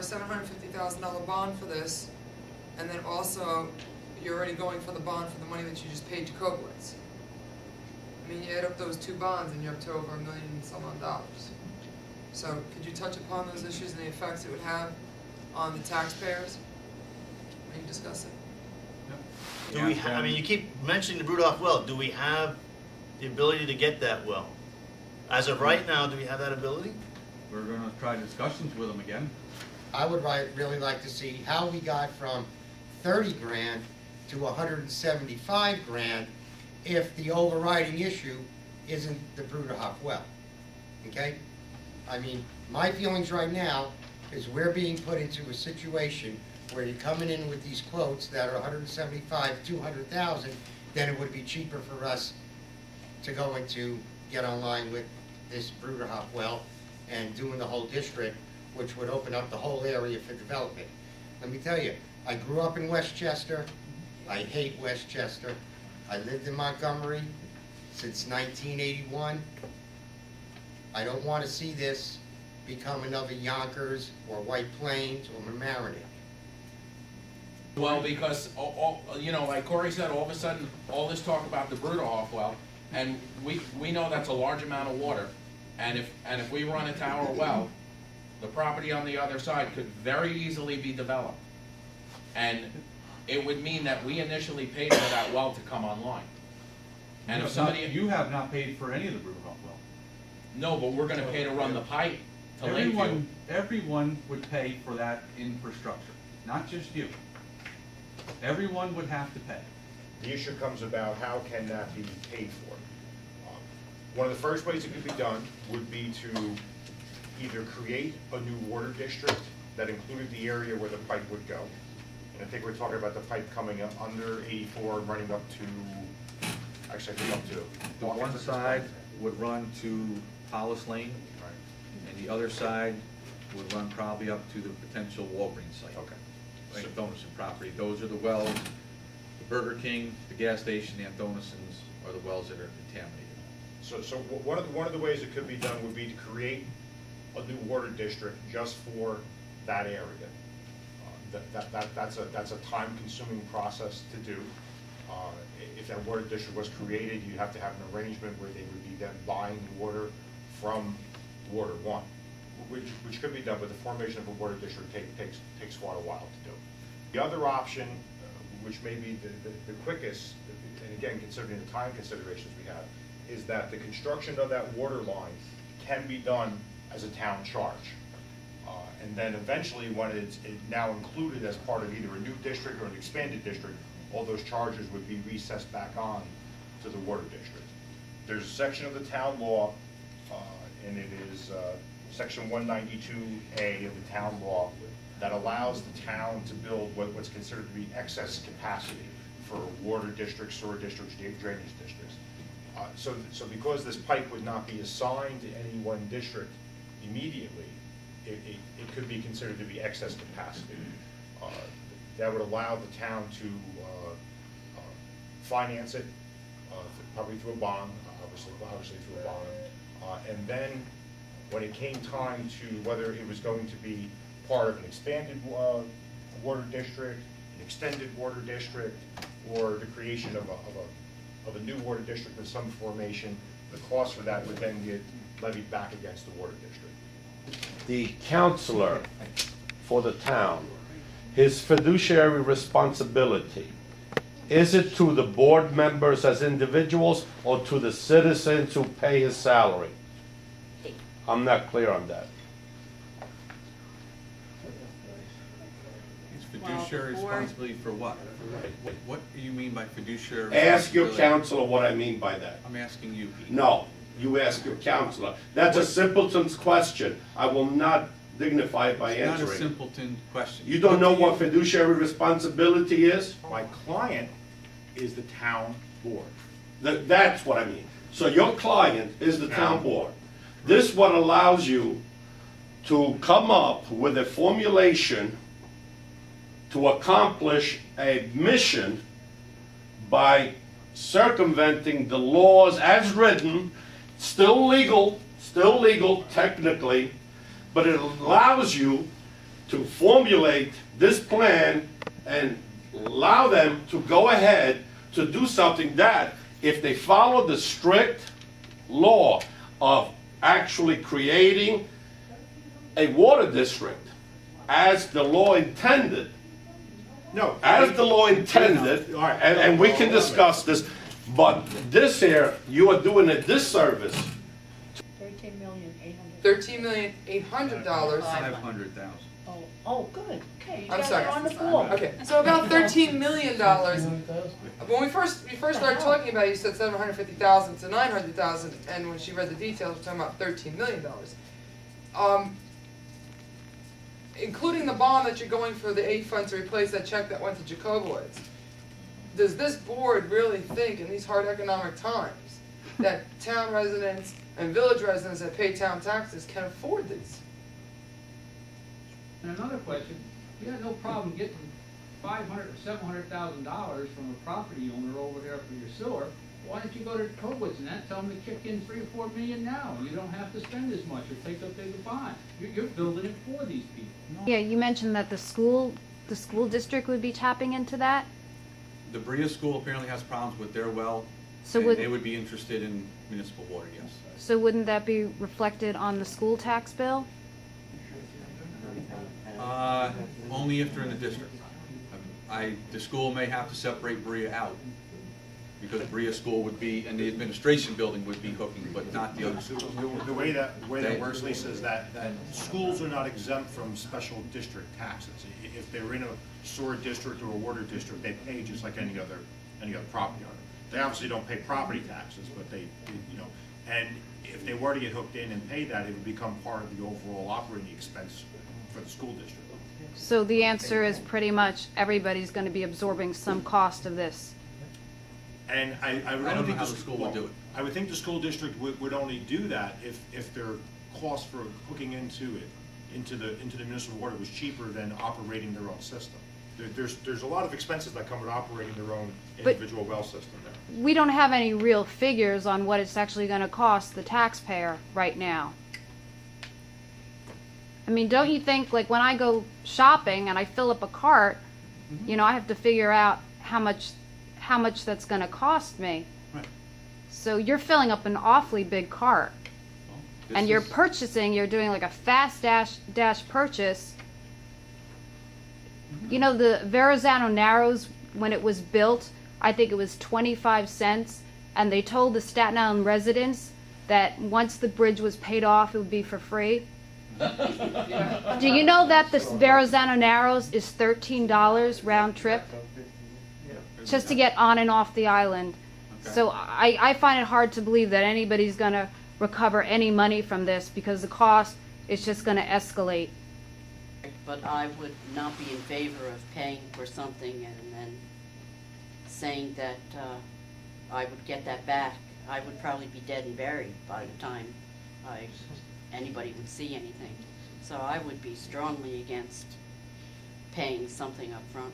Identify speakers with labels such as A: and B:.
A: $750,000 bond for this, and then also you're already going for the bond for the money that you just paid to Koblenz. I mean, you add up those two bonds and you're up to over $1 million and some odd dollars. So could you touch upon those issues and the effects it would have on the taxpayers? When you discuss it.
B: Do we? I mean, you keep mentioning the Rudolph well. Do we have the ability to get that well? As of right now, do we have that ability?
C: We're gonna try discussions with them again.
D: I would really like to see how we got from 30 grand to 175 grand if the overriding issue isn't the Bruderhof well, okay? I mean, my feelings right now is we're being put into a situation where you're coming in with these quotes that are 175, 200,000, then it would be cheaper for us to go into, get online with this Bruderhof well and doing the whole district, which would open up the whole area for development. Let me tell you, I grew up in Westchester. I hate Westchester. I lived in Montgomery since 1981. I don't want to see this become another Yonkers or White Plains or Mamaroneck.
E: Well, because, you know, like Corey said, all of a sudden, all this talk about the Bruderhof well, and we know that's a large amount of water, and if we run a tower well, the property on the other side could very easily be developed. And it would mean that we initially paid for that well to come online. And if somebody...
C: You have not paid for any of the Bruderhof well.
E: No, but we're gonna pay to run the pipe to Lakeview.
C: Everyone would pay for that infrastructure, not just you. Everyone would have to pay.
F: The issue comes about how can that be paid for. One of the first ways it could be done would be to either create a new water district that included the area where the pipe would go. And I think we're talking about the pipe coming up under 84 and running up to, actually I think up to.
G: The one side would run to Hollis Lane,
F: Right.
G: and the other side would run probably up to the potential Walgreens site.
F: Okay.
G: Like Donaldson property. Those are the wells, the Burger King, the gas station, and Donaldson's are the wells that are contaminated.
F: So one of the ways it could be done would be to create a new water district just for that area. That's a time-consuming process to do. If that water district was created, you'd have to have an arrangement where they would be then buying water from Water One, which could be done, but the formation of a water district takes quite a while to do. The other option, which may be the quickest, and again, considering the time considerations we have, is that the construction of that water line can be done as a town charge. And then eventually, when it's now included as part of either a new district or an expanded district, all those charges would be recessed back on to the water district. There's a section of the town law, and it is section 192A of the town law, that allows the town to build what's considered to be excess capacity for water districts, sewer districts, drainage districts. So because this pipe would not be assigned to any one district immediately, it could be considered to be excess capacity. That would allow the town to finance it, probably through a bond, obviously through a bond. And then when it came time to whether it was going to be part of an expanded water district, an extended water district, or the creation of a new water district in some formation, the cost for that would then get levied back against the water district.
H: The counselor for the town, his fiduciary responsibility, is it to the board members as individuals or to the citizens who pay his salary? I'm not clear on that.
G: It's fiduciary responsibility for what? What do you mean by fiduciary
H: Ask your
G: responsibility?
H: counselor what I mean by that.
G: I'm asking you, Pete.
H: No, you ask your counselor. That's a simpleton's question. I will not dignify it by
G: It's not a
H: answering.
G: simpleton question.
H: You don't know what fiduciary responsibility is?
F: My client is the town board.
H: That's what I mean. So your client is the town board. This what allows you to come up with a formulation to accomplish a mission by circumventing the laws as written, still legal technically, but it allows you to formulate this plan and allow them to go ahead to do something that, if they follow the strict law of actually creating a water district as the law intended,
F: No.
H: as the law intended,
F: All right.
H: and we can discuss this, but this here, you are doing a disservice.
A: $13,800,000.
C: 500,000.
I: Oh, good, okay, you
A: I'm
I: got
A: sorry.
I: it on the floor.
A: Okay, so about $13 million. When we first started talking about it, you said 750,000 to 900,000, and when she read the details, we're talking about $13 million. Including the bond that you're going for the aid fund to replace that check that went to Jacobowitz, does this board really think in these hard economic times that town residents and village residents that pay town taxes can afford these?
J: And another question, you had no problem getting $500,000 or $700,000 from a property owner over there for your sewer. Why don't you go to Kobitz and tell them to kick in $3 or $4 million now? You don't have to spend as much or take a bigger bond. You're building it for these people.
K: Yeah, you mentioned that the school district would be tapping into that.
G: The Berea School apparently has problems with their well,
K: So
G: and
K: would,
G: they would be interested in municipal water, yes.
K: so wouldn't that be reflected on the school tax bill?
G: Only if they're in the district. The school may have to separate Berea out, because Berea School would be, and the administration building would be hooking, but not the other schools.
F: The way that works, Lisa, is that schools are not exempt from special district taxes. If they're in a sewer district or a water district, they pay just like any other property owner. They obviously don't pay property taxes, but they and if they were to get hooked in and pay that, it would become part of the overall operating expense for the school district.
K: So the answer is pretty much everybody's going to be absorbing some cost of this.
F: And I would
G: I
F: only
G: don't know
F: think
G: how the school would do it.
F: I would think the school district would only do that if their cost for hooking into the municipal water was cheaper than operating their own system. There's a lot of expenses that come with operating their own individual well system there.
K: We don't have any real figures on what it's actually going to cost the taxpayer right now. I mean, don't you think, like, when I go shopping and I fill up a cart, you know, I have to figure out how much that's going to cost me.
G: Right.
K: So you're filling up an awfully big cart,
G: This
K: and you're
G: is-
K: purchasing, you're doing like a fast dash purchase. You know, the Verrazano Narrows, when it was built, I think it was 25 cents, and they told the Staten Island residents that once the bridge was paid off, it would be for free. Do you know that the Verrazano Narrows is $13 round trip just to get on and off the island?
G: Okay.
K: So I find it hard to believe that anybody's going to recover any money from this, because the cost is just going to escalate.
I: But I would not be in favor of paying for something and then saying that I would get that back. I would probably be dead and buried by the time anybody would see anything. So I would be strongly against paying something up front.